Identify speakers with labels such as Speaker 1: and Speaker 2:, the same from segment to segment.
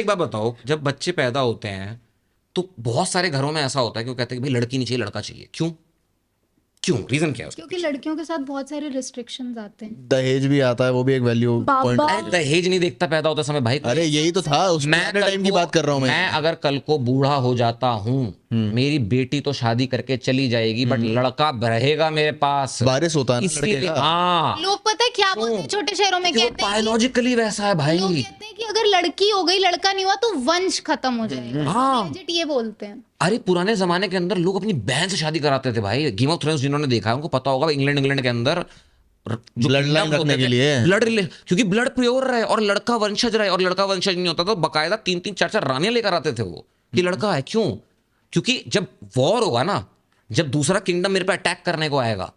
Speaker 1: एक बात बताओ, जब बच्चे पैदा होते हैं तो बहुत सारे घरों में ऐसा होता है कि वो कहते हैं कि भाई लड़की नहीं चाहिए लड़का चाहिए। क्यों? क्यों? रीजन क्या है उसका?
Speaker 2: क्योंकि लड़कियों के साथ बहुत सारे रिस्ट्रिक्शंस आते हैं।
Speaker 3: दहेज भी आता है, वो भी एक वैल्यू पॉइंट।
Speaker 2: बाबा
Speaker 1: अरे दहेज नहीं देखता पैदा होते समय भाई।
Speaker 3: अरे यही तो था उस पुराने टाइम की बात कर रहा हूँ
Speaker 1: मैं अगर कल को बूढ़ा हो जाता हूँ, मेरी बेटी तो शादी करके चली जाएगी बट लड़का रहेगा मेरे पास।
Speaker 3: वारिस होता है ना लड़के
Speaker 1: इसीलिए
Speaker 3: का।
Speaker 1: हाँ,
Speaker 2: लोग पता है क्या बोलते हैं छोटे शहरों में,
Speaker 1: क्योंकि वो
Speaker 2: कहते हैं
Speaker 1: बायोलॉजिकली वैसा है
Speaker 2: लोग
Speaker 1: भाई।
Speaker 2: कहते हैं कि अगर लड़की हो गई लड़का नहीं हुआ तो वंश खत्म हो जाएगा।
Speaker 1: हाँ।
Speaker 2: Legit ये बोलते हैं।
Speaker 1: अरे पुराने जमाने के अंदर लोग अपनी बहन से शादी कराते थे भाई। गेम ऑफ थ्रोन्स जिन्होंने देखा है उनको पता होगा, इंग्लैंड के अंदर
Speaker 3: Blood line रखने के लिए।
Speaker 1: क्योंकि ब्लड प्योर रहे और लड़का वंशज रहे, और लड़का वंशज नहीं होता तो बकायदा 3-3 4-4 रानियां लेकर आते थे वो कि लड़का है। क्यों? क्योंकि जब वॉर होगा ना, जब दूसरा किंगडम मेरे पे अटैक करने को आएगा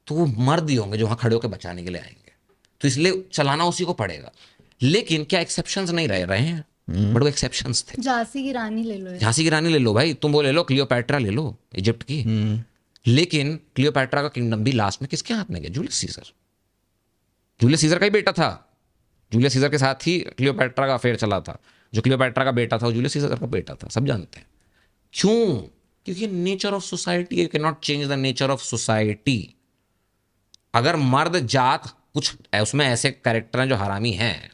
Speaker 1: तो वो मर्द ही होंगे जो वहां खड़े होकर बचाने के लिए आएंगे, तो इसलिए चलाना उसी को पड़ेगा। लेकिन क्या एक्सेप्शंस नहीं रहे हैं? बट वो एक्सेप्शंस थे।
Speaker 2: झांसी की रानी ले लो यार।
Speaker 1: झांसी की रानी ले लो भाई, तुम वो ले लो, क्लियोपैट्रा ले लो इजिप्ट की। लेकिन क्लियोपैट्रा का किंगडम भी लास्ट में किसके हाथ में गया? Julius Caesar. जूलियस सीजर का ही बेटा था। जूलियस सीजर के साथ ही क्लियोपैट्रा का अफेयर चला था। जो क्लियोपैट्रा का बेटा था वो जूलियस सीजर का बेटा था, सब जानते हैं। क्यों? क्योंकि nature of society, you can not change the nature of society. अगर मर्द जात कुछ उसमें ऐसे कैरेक्टर हैं जो हरामी हैं,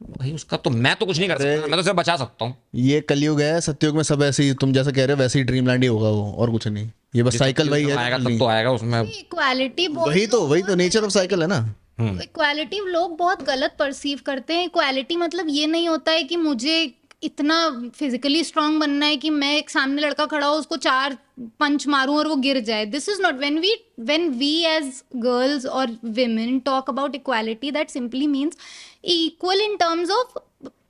Speaker 1: भाई उसका तो मैं तो कुछ नहीं कर सकता, मैं तो सिर्फ बचा सकता हूँ।
Speaker 3: ये कलयुग है, सत्युग में सब ऐसे ही तुम जैसा कह रहे हो वैसे ही ड्रीमलैंड ही होगा वो, और कुछ नहीं। ये बस साइकिल वही है
Speaker 1: आएगा तब तो आएगा उसमें।
Speaker 2: इक्वालिटी
Speaker 3: वही तो नेचर ऑफ साइकिल है ना।
Speaker 2: इक्वालिटी लोग बहुत गलत परसीव करते हैं। इक्वालिटी मतलब ये नहीं होता है कि मुझे इतना फिजिकली स्ट्रांग बनना है कि मैं एक सामने लड़का खड़ा हो उसको 4 पंच मारूं और वो गिर जाए। This is not when we as girls और women talk about equality, that simply means equal in terms of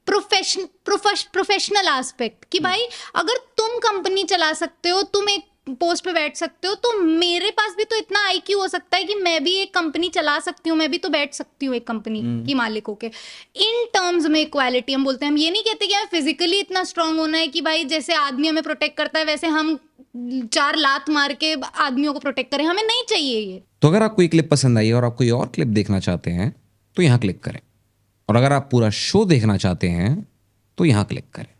Speaker 2: professional aspect. कि भाई अगर तुम कंपनी चला सकते हो, तुम एक पोस्ट पे बैठ सकते हो, तो मेरे पास भी तो इतना आईक्यू हो सकता है कि मैं भी एक कंपनी चला सकती हूँ, मैं भी तो बैठ सकती हूँ एक कंपनी की मालिकों के। इन टर्म्स में इक्वालिटी हम बोलते हैं। हम ये नहीं कहते कि हमें फिजिकली इतना स्ट्रांग होना है कि भाई जैसे आदमी हमें प्रोटेक्ट करता है वैसे हम 4 लात मार के आदमियों को प्रोटेक्ट करें, हमें नहीं चाहिए ये।
Speaker 1: तो अगर आपको ये क्लिप पसंद आई और आप कोई और क्लिप देखना चाहते हैं तो यहाँ क्लिक करें, और अगर आप पूरा शो देखना चाहते हैं तो यहाँ क्लिक करें।